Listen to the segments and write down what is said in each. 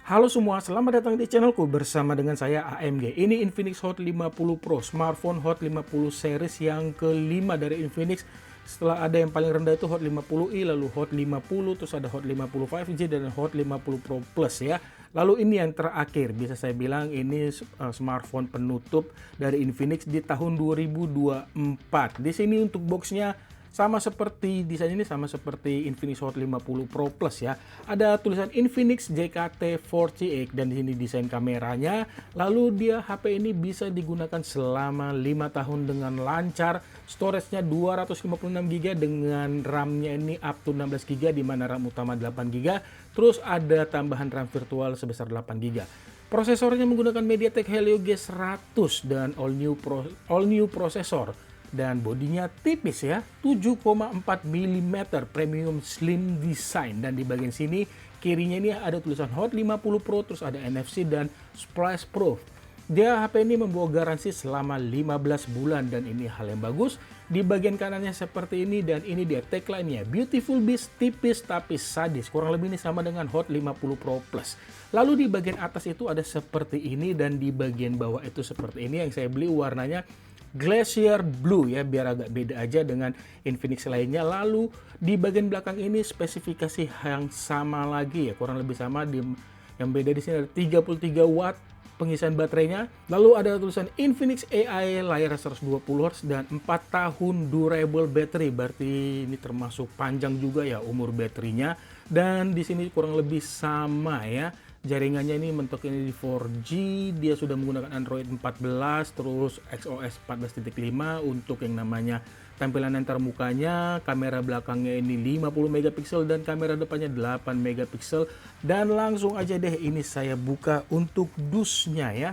Halo semua, selamat datang di channelku bersama dengan saya AMG. Ini Infinix Hot 50 Pro, smartphone Hot 50 series yang kelima dari Infinix. Setelah ada yang paling rendah itu Hot 50i, lalu Hot 50, terus ada Hot 50 5G dan Hot 50 Pro Plus ya. Lalu ini yang terakhir, bisa saya bilang ini smartphone penutup dari Infinix di tahun 2024. Di sini untuk boxnya sama seperti desain ini sama seperti Infinix Hot 50 Pro Plus ya. Ada tulisan Infinix JKT48 dan di sini desain kameranya. Lalu dia HP ini bisa digunakan selama 5 tahun dengan lancar. Storage-nya 256 GB dengan RAM-nya ini up to 16 GB di mana RAM utama 8 GB. Terus ada tambahan RAM virtual sebesar 8 GB. Prosesornya menggunakan MediaTek Helio G100 dan all new prosesor. Dan bodinya tipis ya, 7,4 mm premium slim design. Dan di bagian sini kirinya ini ada tulisan Hot 50 Pro, terus ada NFC dan Splash Proof. Dia HP ini membawa garansi selama 15 bulan dan ini hal yang bagus. Di bagian kanannya seperti ini dan ini dia tagline-nya, Beautiful Beast, tipis tapi sadis. Kurang lebih ini sama dengan Hot 50 Pro Plus. Lalu di bagian atas itu ada seperti ini dan di bagian bawah itu seperti ini. Yang saya beli warnanya Glacier Blue ya, biar agak beda aja dengan Infinix lainnya. Lalu di bagian belakang ini spesifikasi yang sama lagi ya, kurang lebih sama. Yang beda di sini ada 33 watt pengisian baterainya. Lalu ada tulisan Infinix AI layar 120 Hz dan 4 tahun durable battery. Berarti ini termasuk panjang juga ya umur baterainya. Dan di sini kurang lebih sama ya. Jaringannya ini mentok ini di 4G, dia sudah menggunakan Android 14, terus XOS 14.5 untuk yang namanya tampilan antarmukanya. Kamera belakangnya ini 50 megapiksel dan kamera depannya 8 megapiksel. Dan langsung aja deh ini saya buka untuk dusnya ya.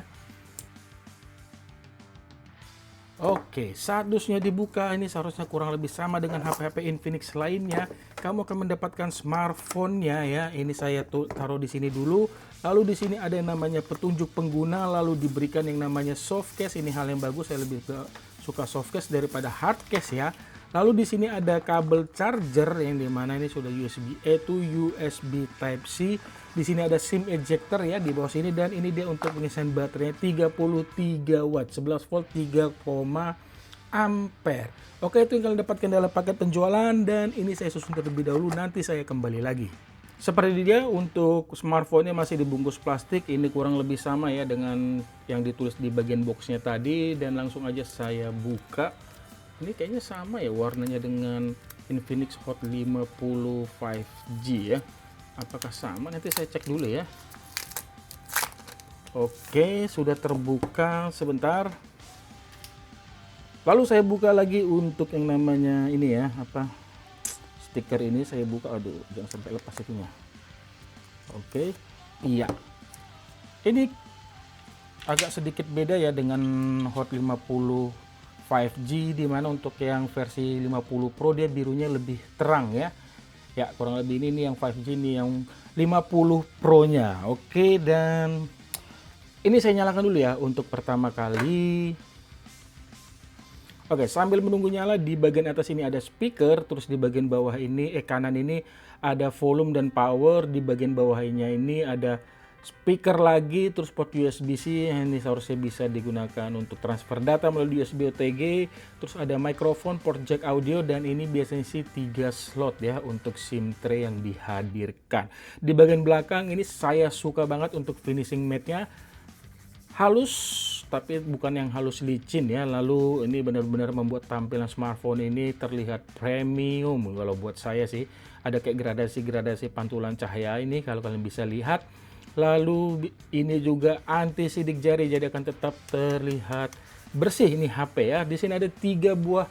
Oke, saat dusnya dibuka ini seharusnya kurang lebih sama dengan HP-HP Infinix lainnya. Kamu akan mendapatkan smartphone-nya ya. Ini saya taruh di sini dulu. Lalu di sini ada yang namanya petunjuk pengguna, lalu diberikan yang namanya softcase. Ini hal yang bagus, saya lebih suka softcase daripada hardcase ya. Lalu di sini ada kabel charger yang dimana ini sudah USB A to USB Type C. Di sini ada SIM ejector ya di bawah sini dan ini dia untuk pengisian baterainya 33 watt, 11 volt 3, ampere. Oke, itu yang kalian dapatkan dalam paket penjualan dan ini saya susun terlebih dahulu, nanti saya kembali lagi. Seperti dia untuk smartphone-nya masih dibungkus plastik, ini kurang lebih sama ya dengan yang ditulis di bagian boxnya tadi dan langsung aja saya buka. Ini kayaknya sama ya warnanya dengan Infinix Hot 50 5G ya. Apakah sama? Nanti saya cek dulu ya. Oke, sudah terbuka sebentar. Lalu saya buka lagi untuk yang namanya ini ya, stiker ini saya buka. Aduh, jangan sampai lepas itunya. Oke, iya. Ini agak sedikit beda ya dengan Hot 50 5G, dimana untuk yang versi 50 Pro dia birunya lebih terang ya. Ya, kurang lebih ini yang 5G, ini yang 50 Pro nya. Oke, dan ini saya nyalakan dulu ya untuk pertama kali. Oke, sambil menunggu nyala, di bagian atas ini ada speaker, terus di bagian bawah ini kanan ini ada volume dan power, di bagian bawahnya ini ada speaker lagi, terus port USB-C. Ini seharusnya bisa digunakan untuk transfer data melalui USB OTG. Terus ada mikrofon, port jack audio, dan ini biasanya sih 3 slot ya untuk SIM tray yang dihadirkan. Di bagian belakang ini saya suka banget untuk finishing matte-nya. Halus, tapi bukan yang halus licin ya. Lalu ini benar-benar membuat tampilan smartphone ini terlihat premium. Kalau buat saya sih ada kayak gradasi-gradasi pantulan cahaya ini kalau kalian bisa lihat. Lalu ini juga anti sidik jari, jadi akan tetap terlihat bersih ini HP ya. Di sini ada 3 buah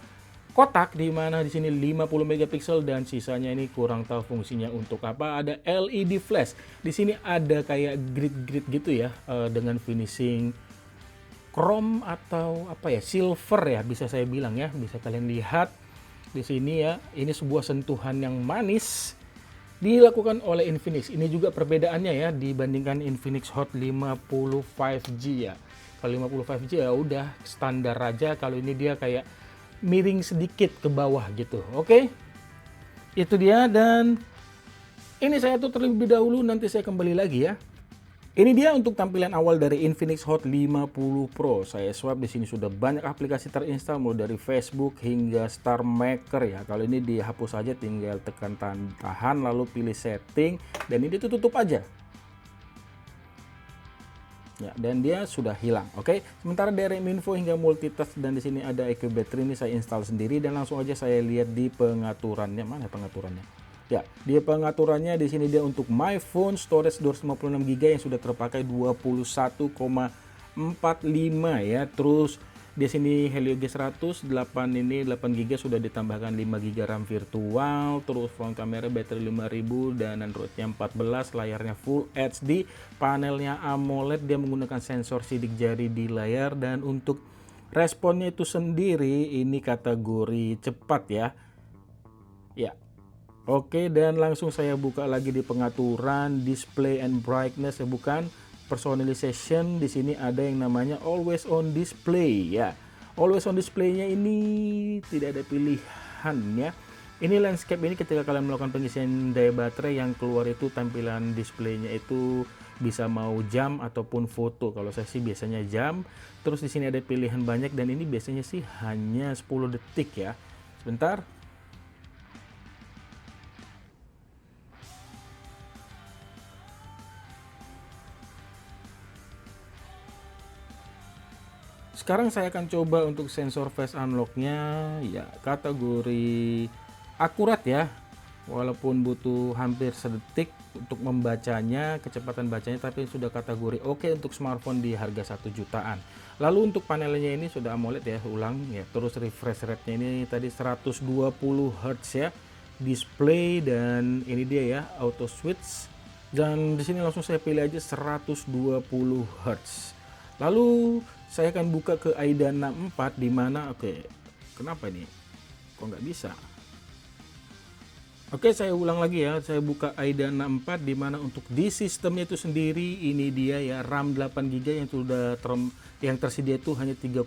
kotak, di mana di sini 50 megapiksel dan sisanya ini kurang tahu fungsinya untuk apa. Ada LED flash. Di sini ada kayak grid-grid gitu ya, dengan finishing chrome atau apa ya, silver ya bisa saya bilang ya. Bisa kalian lihat di sini ya. Ini sebuah sentuhan yang manis dilakukan oleh Infinix. Ini juga perbedaannya ya dibandingkan Infinix Hot 50 5G ya. Kalau 50 5G ya udah standar aja, kalau ini dia kayak miring sedikit ke bawah gitu. Oke. Itu dia, dan ini saya tutup terlebih dahulu, nanti saya kembali lagi ya. Ini dia untuk tampilan awal dari Infinix Hot 50 Pro. Saya swipe di sini sudah banyak aplikasi terinstall mulai dari Facebook hingga Star Maker ya. Kalau ini dihapus saja, tinggal tekan tahan lalu pilih setting dan ini ditutup aja. Ya, dan dia sudah hilang. Oke. Sementara DRM info hingga multitask dan di sini ada EQ battery ini saya install sendiri dan langsung aja saya lihat di pengaturannya. Mana pengaturannya? Ya, dia pengaturannya di sini dia untuk my phone storage 256 GB yang sudah terpakai 21,45 ya. Terus di sini Helio G100 8 ini 8 GB sudah ditambahkan 5 GB RAM virtual, terus front kamera baterai 5000 dan Androidnya 14, layarnya Full HD, panelnya AMOLED, dia menggunakan sensor sidik jari di layar dan untuk responnya itu sendiri ini kategori cepat ya. Ya. Oke, dan langsung saya buka lagi di pengaturan display and brightness ya, bukan personalization. Di sini ada yang namanya always on display ya. Always on display-nya ini tidak ada pilihan ya. Ini landscape ini ketika kalian melakukan pengisian daya baterai yang keluar itu tampilan displaynya itu bisa mau jam ataupun foto. Kalau saya sih biasanya jam. Terus di sini ada pilihan banyak dan ini biasanya sih hanya 10 detik ya. Sebentar. Sekarang saya akan coba untuk sensor face unlock-nya ya, kategori akurat ya. Walaupun butuh hampir sedetik untuk membacanya, kecepatan bacanya, tapi sudah kategori oke untuk smartphone di harga 1 jutaan. Lalu untuk panelnya ini sudah AMOLED ya, ulang ya. Terus refresh rate-nya ini tadi 120 Hz ya. Display dan ini dia ya, auto switch. Dan di sini langsung saya pilih aja 120 Hz. Lalu saya akan buka ke AIDA 64 di mana kenapa ini? Kok nggak bisa? Oke, saya ulang lagi ya. Saya buka AIDA 64 di mana untuk di sistemnya itu sendiri ini dia ya, RAM 8 GB yang tersedia itu hanya 3,8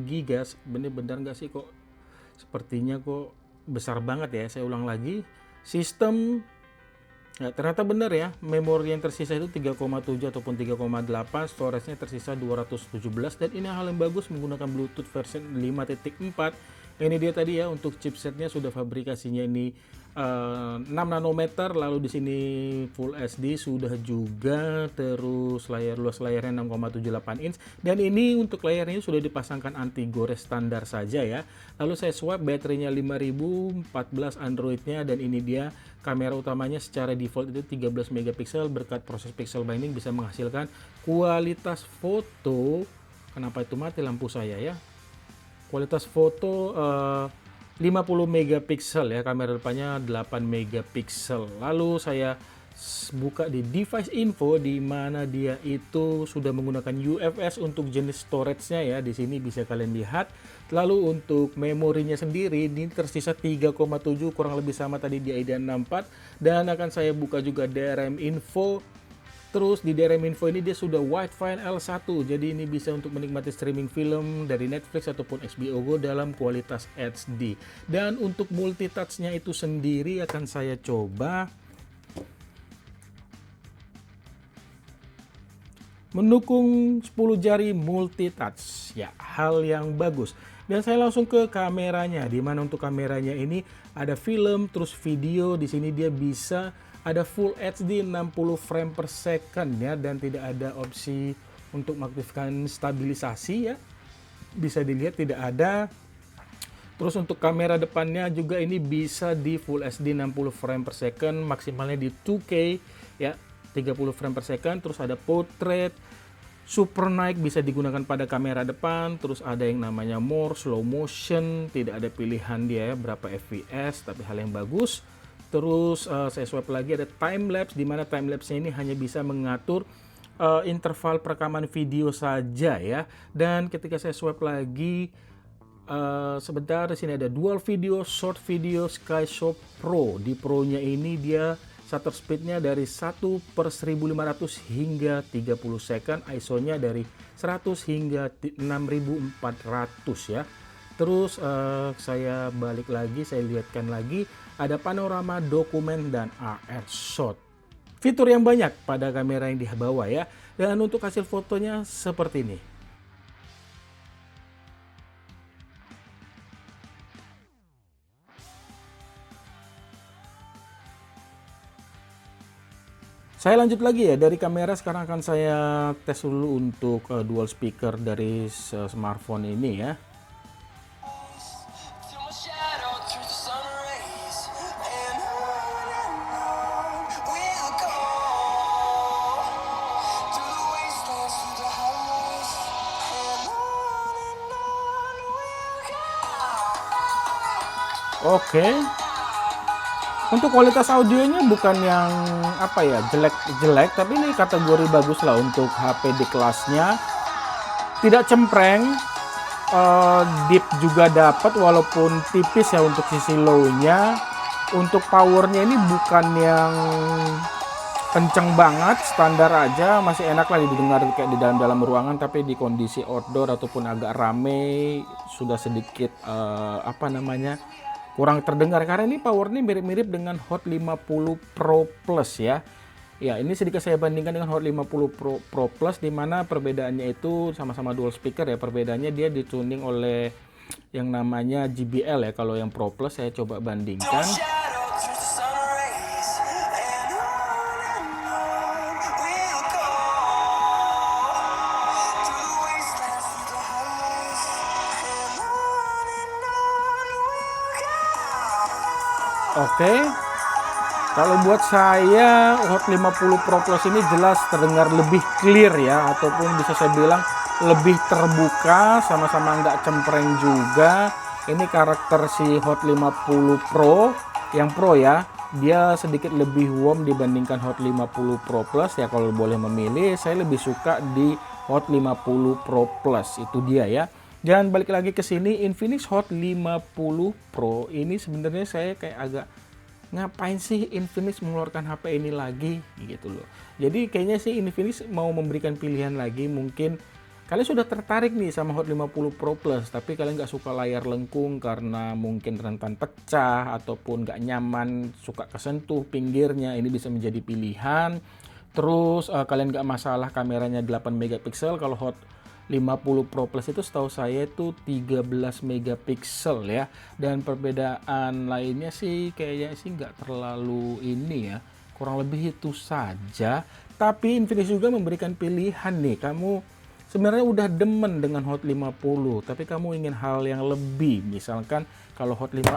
GB. Bener-bener nggak sih kok? Sepertinya kok besar banget ya. Saya ulang lagi. Sistem ya, ternyata benar ya, memori yang tersisa itu 3,7 ataupun 3,8, storage-nya tersisa 217 dan ini hal yang bagus menggunakan Bluetooth versi 5.4. Ini dia tadi ya, untuk chipsetnya sudah fabrikasinya ini 6 nanometer, lalu di sini Full HD sudah juga, terus luas layarnya 6,78 inch dan ini untuk layarnya sudah dipasangkan anti gores standar saja ya. Lalu saya swipe, baterainya 5000, 14 Androidnya dan ini dia kamera utamanya secara default itu 13 megapiksel, berkat proses pixel binding bisa menghasilkan kualitas foto. Kenapa itu mati lampu saya ya? Kualitas foto 50 megapiksel ya, kamera depannya 8 megapiksel. Lalu saya buka di device info di mana dia itu sudah menggunakan UFS untuk jenis storage-nya ya. Di sini bisa kalian lihat. Lalu untuk memorinya sendiri ini tersisa 3,7, kurang lebih sama tadi di AIDA 64 dan akan saya buka juga DRM info. Terus di DRM info ini dia sudah widefile L1, jadi ini bisa untuk menikmati streaming film dari Netflix ataupun HBO Go dalam kualitas HD. Dan untuk multitouch-nya itu sendiri akan saya coba. Mendukung 10 jari multitouch, ya hal yang bagus. Dan saya langsung ke kameranya, di mana untuk kameranya ini ada film, terus video. Di sini dia bisa ada Full HD 60 frame per second ya, dan tidak ada opsi untuk mengaktifkan stabilisasi ya. Bisa dilihat tidak ada. Terus untuk kamera depannya juga ini bisa di Full HD 60 frame per second, maksimalnya di 2K ya, 30 frame per second. Terus ada portrait, super night bisa digunakan pada kamera depan. Terus ada yang namanya more, slow motion, tidak ada pilihan dia ya berapa fps, tapi hal yang bagus. Terus saya swipe lagi, ada time lapse, di mana time lapse-nya ini hanya bisa mengatur interval perekaman video saja ya. Dan ketika saya swipe lagi sebentar, di sini ada dual video, short video, SkyShot Pro. Di Pro-nya ini dia shutter speed-nya dari 1/1500 hingga 30 second, ISO-nya dari 100 hingga 6400 ya. Terus saya balik lagi, saya lihatkan lagi ada panorama, dokumen dan AR shot. fitur yang banyak pada kamera yang di bawah ya. Dan untuk hasil fotonya seperti ini. Saya lanjut lagi ya, dari kamera sekarang akan saya tes dulu untuk dual speaker dari smartphone ini ya. Oke. Untuk kualitas audionya bukan yang apa ya, jelek-jelek, tapi ini kategori bagus lah untuk HP di kelasnya. Tidak cempreng, deep juga dapat walaupun tipis ya untuk sisi low-nya. Untuk powernya ini bukan yang kenceng banget, standar aja, masih enak lah didengar kayak di dalam ruangan, tapi di kondisi outdoor ataupun agak rame sudah sedikit apa namanya, kurang terdengar karena ini powernya mirip-mirip dengan Hot 50 Pro Plus ya. Ya, ini sedikit saya bandingkan dengan Hot 50 Pro Plus, di mana perbedaannya itu sama-sama dual speaker ya. Perbedaannya dia dituning oleh yang namanya JBL ya. Kalau yang Pro Plus saya coba bandingkan. Oke. Kalau buat saya Hot 50 Pro Plus ini jelas terdengar lebih clear ya, ataupun bisa saya bilang lebih terbuka, sama-sama nggak cempreng juga. Ini karakter si Hot 50 Pro yang Pro ya, dia sedikit lebih warm dibandingkan Hot 50 Pro Plus ya. Kalau boleh memilih, saya lebih suka di Hot 50 Pro Plus, itu dia ya. Dan balik lagi ke sini, Infinix Hot 50 Pro ini sebenarnya saya kayak agak, ngapain sih Infinix mengeluarkan HP ini lagi gitu loh. Jadi kayaknya sih Infinix mau memberikan pilihan lagi. Mungkin kalian sudah tertarik nih sama Hot 50 Pro Plus, tapi kalian nggak suka layar lengkung karena mungkin rentan pecah ataupun nggak nyaman, suka kesentuh pinggirnya, ini bisa menjadi pilihan. Terus kalian nggak masalah kameranya 8 megapiksel. Kalau Hot 50 Pro Plus itu setahu saya itu 13 megapiksel ya. Dan perbedaan lainnya sih kayaknya sih nggak terlalu ini ya, kurang lebih itu saja. Tapi Infinix juga memberikan pilihan nih, kamu sebenarnya udah demen dengan Hot 50 tapi kamu ingin hal yang lebih. Misalkan kalau Hot 5,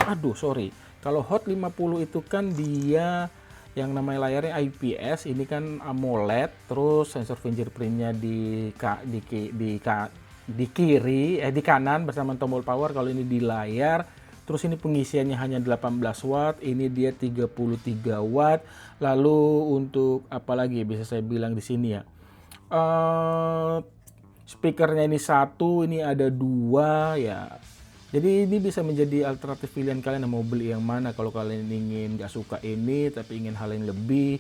kalau Hot 50 itu kan dia yang namanya layarnya IPS, ini kan AMOLED, terus sensor fingerprintnya di kiri, di kanan bersama tombol power. Kalau ini di layar, terus ini pengisiannya hanya 18 watt, ini dia 33 watt. Lalu untuk apalagi bisa saya bilang di sini ya, speakernya ini satu, ini ada dua ya. Jadi ini bisa menjadi alternatif pilihan kalian mau beli yang mana. Kalau kalian ingin nggak suka ini tapi ingin hal yang lebih,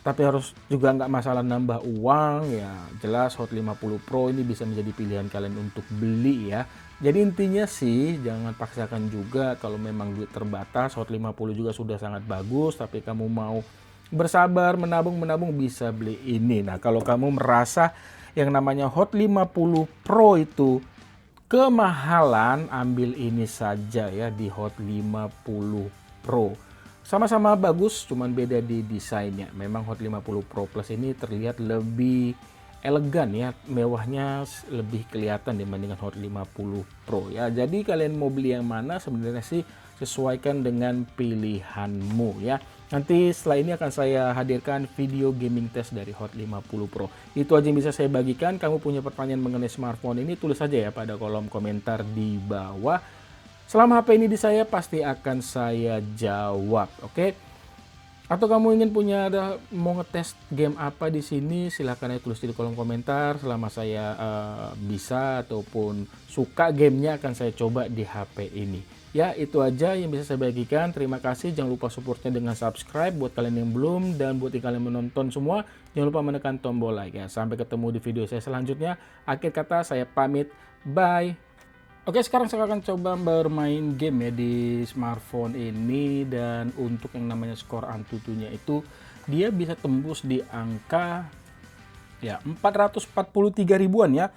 tapi harus juga nggak masalah nambah uang ya, jelas Hot 50 Pro ini bisa menjadi pilihan kalian untuk beli ya. Jadi intinya sih jangan paksakan juga. Kalau memang duit terbatas, Hot 50 juga sudah sangat bagus, tapi kamu mau bersabar menabung bisa beli ini. Nah, kalau kamu merasa yang namanya Hot 50 Pro itu kemahalan, ambil ini saja ya, di Hot 50 Pro. Sama-sama bagus, cuman beda di desainnya. Memang Hot 50 Pro Plus ini terlihat lebih elegan ya, mewahnya lebih kelihatan dibandingkan Hot 50 Pro ya. Jadi kalian mau beli yang mana sebenarnya sih sesuaikan dengan pilihanmu ya. Nanti setelah ini akan saya hadirkan video gaming test dari Hot 50 Pro. Itu aja yang bisa saya bagikan. Kamu punya pertanyaan mengenai smartphone ini, tulis saja ya pada kolom komentar di bawah. Selama HP ini di saya, pasti akan saya jawab, oke? Atau kamu ingin mau ngetes game apa di sini, silahkan aja tulis di kolom komentar. Selama saya bisa ataupun suka gamenya, akan saya coba di HP ini. Ya, itu aja yang bisa saya bagikan. Terima kasih. Jangan lupa supportnya dengan subscribe buat kalian yang belum, dan buat kalian menonton semua, jangan lupa menekan tombol like ya. Sampai ketemu di video saya selanjutnya. Akhir kata saya pamit. Bye. Oke, sekarang saya akan coba bermain game ya di smartphone ini, dan untuk yang namanya skor Antutunya itu dia bisa tembus di angka ya 443 ribuan ya.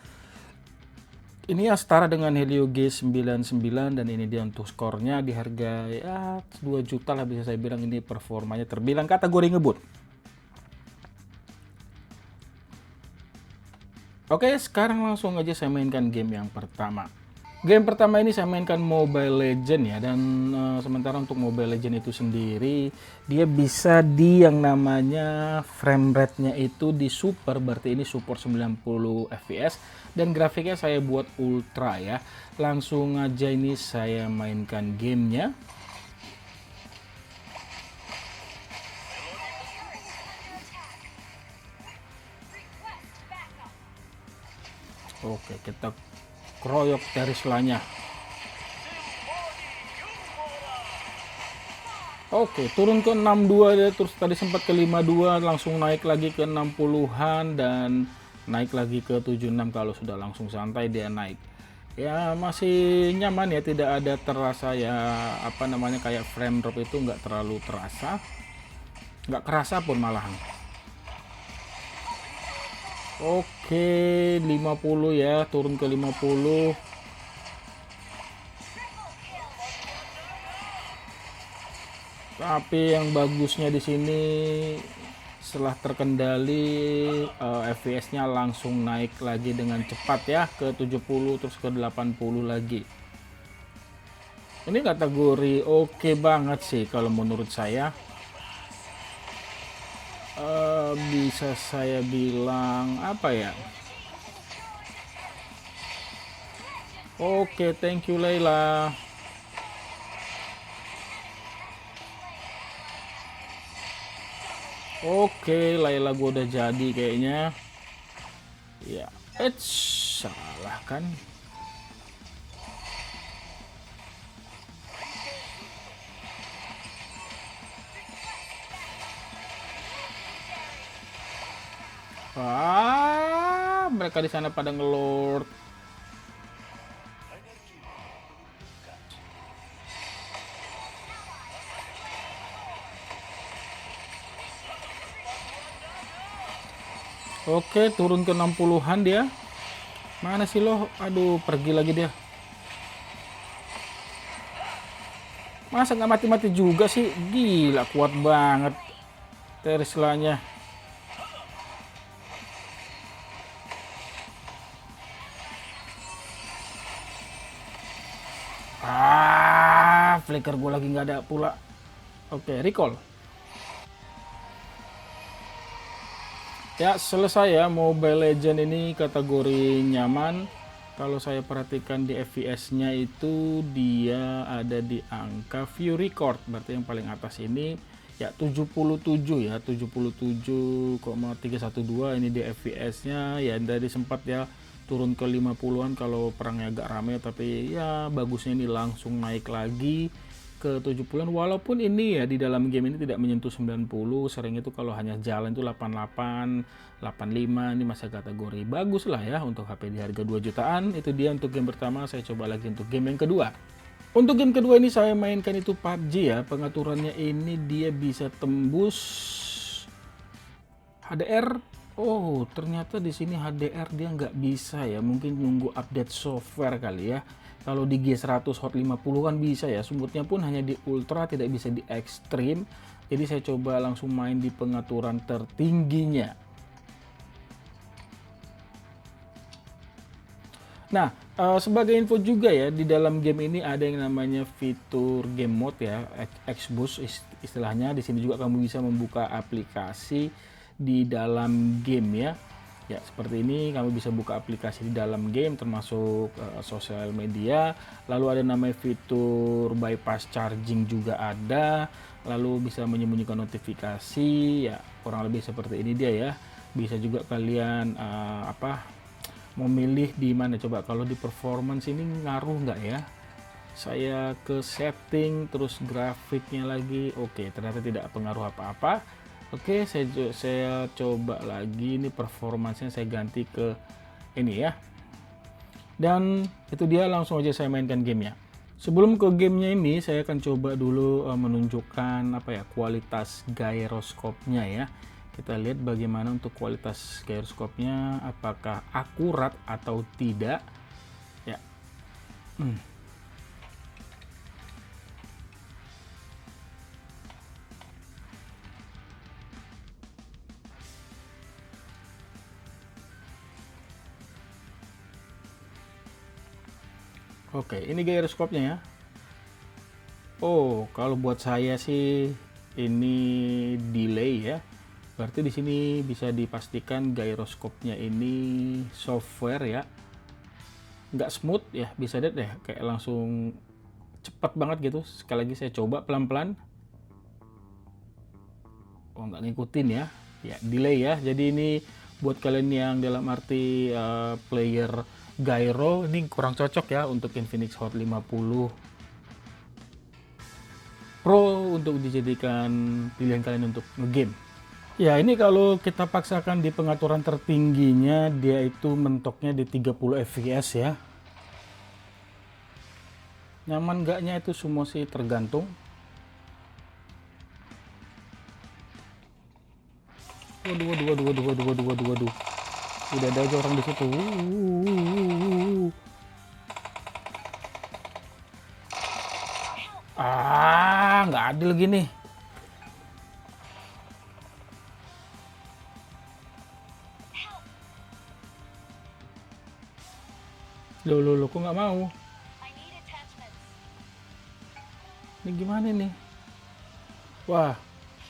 Ini ya setara dengan Helio G99, dan ini dia untuk skornya di harga ya 2 juta lah, bisa saya bilang ini performanya terbilang kategori ngebut. Oke, sekarang langsung aja saya mainkan game yang pertama. Game pertama ini saya mainkan Mobile Legend ya, dan sementara untuk Mobile Legend itu sendiri dia bisa di yang namanya frame rate-nya itu di super, berarti ini support 90 fps, dan grafiknya saya buat ultra ya. Langsung aja ini saya mainkan gamenya. Oke, kita kroyok dari selanya. Oke, turun ke 62 dia, terus tadi sempat ke 52, langsung naik lagi ke 60-an dan naik lagi ke 76. Kalau sudah langsung santai dia naik. Ya masih nyaman ya, tidak ada terasa ya apa namanya kayak frame drop itu nggak terlalu terasa. Nggak kerasa pun malahan. Oke, 50 ya, turun ke 50. Tapi yang bagusnya di sini setelah terkendali FPS-nya langsung naik lagi dengan cepat ya ke 70 terus ke 80 lagi. Ini kategori oke banget sih kalau menurut saya. Bisa saya bilang apa ya? Oke, thank you Layla. Oke, Layla gue udah jadi kayaknya. Ya, salah kan? Mereka di sana pada ngelord. Oke, turun ke 60-an dia. Mana sih lo? Aduh, pergi lagi dia. Masa nggak mati-mati juga sih? Gila, kuat banget Teslanya. Flicker gue lagi nggak ada pula. Oke, recall. Ya, selesai ya Mobile Legend ini kategori nyaman. Kalau saya perhatikan di FPS-nya itu dia ada di angka view record, berarti yang paling atas ini ya 77 ya, 77,312 ini di FPS-nya ya. Dari sempat ya turun ke 50-an kalau perangnya agak rame, tapi ya bagusnya ini langsung naik lagi ke 70-an, walaupun ini ya di dalam game ini tidak menyentuh 90, sering itu kalau hanya jalan itu 88, 85, ini masih kategori bagus lah ya untuk HP di harga 2 jutaan. Itu dia untuk game pertama. Saya coba lagi untuk game yang kedua. Untuk game kedua ini saya mainkan itu PUBG ya, pengaturannya ini dia bisa tembus HDR. Oh, ternyata di sini HDR dia nggak bisa ya, mungkin nunggu update software kali ya. Kalau di G100 Hot 50 kan bisa ya, smoothnya pun hanya di ultra, tidak bisa di ekstrim. Jadi saya coba langsung main di pengaturan tertingginya. Nah, sebagai info juga ya, di dalam game ini ada yang namanya fitur game mode ya, Xboost istilahnya. Di sini juga kamu bisa membuka aplikasi di dalam game ya. Ya, seperti ini kamu bisa buka aplikasi di dalam game termasuk sosial media. Lalu ada namanya fitur bypass charging juga ada. Lalu bisa menyembunyikan notifikasi ya, kurang lebih seperti ini dia ya. Bisa juga kalian memilih di mana. Coba kalau di performance ini ngaruh nggak ya? Saya ke setting terus grafiknya lagi. Oke, ternyata tidak pengaruh apa-apa. Oke, saya coba lagi ini performanya, saya ganti ke ini ya. Dan itu dia, langsung aja saya mainkan gamenya. Sebelum ke gamenya ini, saya akan coba dulu menunjukkan apa ya, kualitas gyroskopnya ya. Kita lihat bagaimana untuk kualitas gyroskopnya, apakah akurat atau tidak. Ya. Oke, ini gyroskopnya ya. Oh, kalau buat saya sih ini delay ya. Berarti di sini bisa dipastikan gyroskopnya ini software ya. Nggak smooth ya, bisa lihat deh kayak langsung cepat banget gitu. Sekali lagi saya coba pelan-pelan. Oh, nggak ngikutin ya. Ya, delay ya. Jadi ini buat kalian yang dalam arti player gyro ini kurang cocok ya untuk Infinix Hot 50 Pro untuk dijadikan pilihan kalian untuk ngegame. Ya, ini kalau kita paksakan di pengaturan tertingginya, dia itu mentoknya di 30 fps ya. Nyaman nggaknya itu semua sih tergantung. Waduh. Udah ada aja orang di situ. Nggak adil gini. Loh, kok nggak mau? Ini gimana nih? Wah,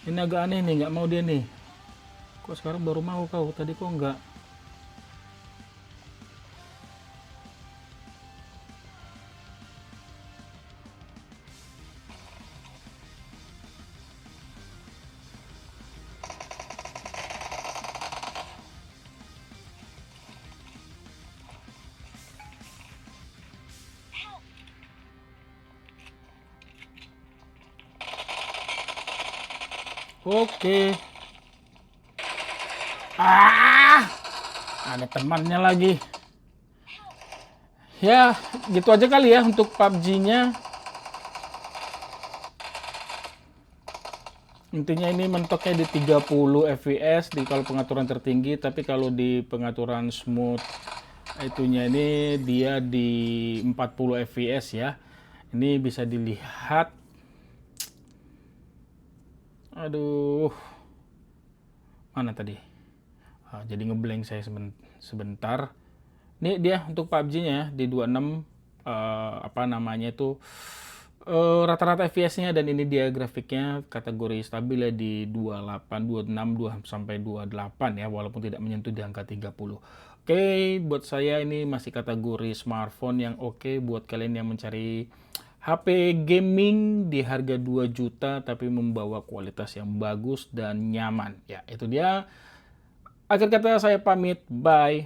ini agak aneh nih, nggak mau dia nih. Kok sekarang baru mau kau? Tadi kok nggak? Oke. Ada temannya lagi. Ya, gitu aja kali ya untuk PUBG-nya. Intinya ini mentoknya di 30 fps di kalau pengaturan tertinggi, tapi kalau di pengaturan smooth itunya ini dia di 40 fps ya. Ini bisa dilihat. Aduh. Mana tadi? Jadi ngeblank saya sebentar. Ini dia untuk PUBG-nya di 26 apa namanya itu rata-rata FPS-nya, dan ini dia grafiknya kategori stabil ya di 28, 26, 2 sampai 28 ya, walaupun tidak menyentuh di angka 30. Oke, buat saya ini masih kategori smartphone yang oke buat kalian yang mencari HP gaming di harga 2 juta tapi membawa kualitas yang bagus dan nyaman. Ya, itu dia. Akhir kata saya pamit. Bye.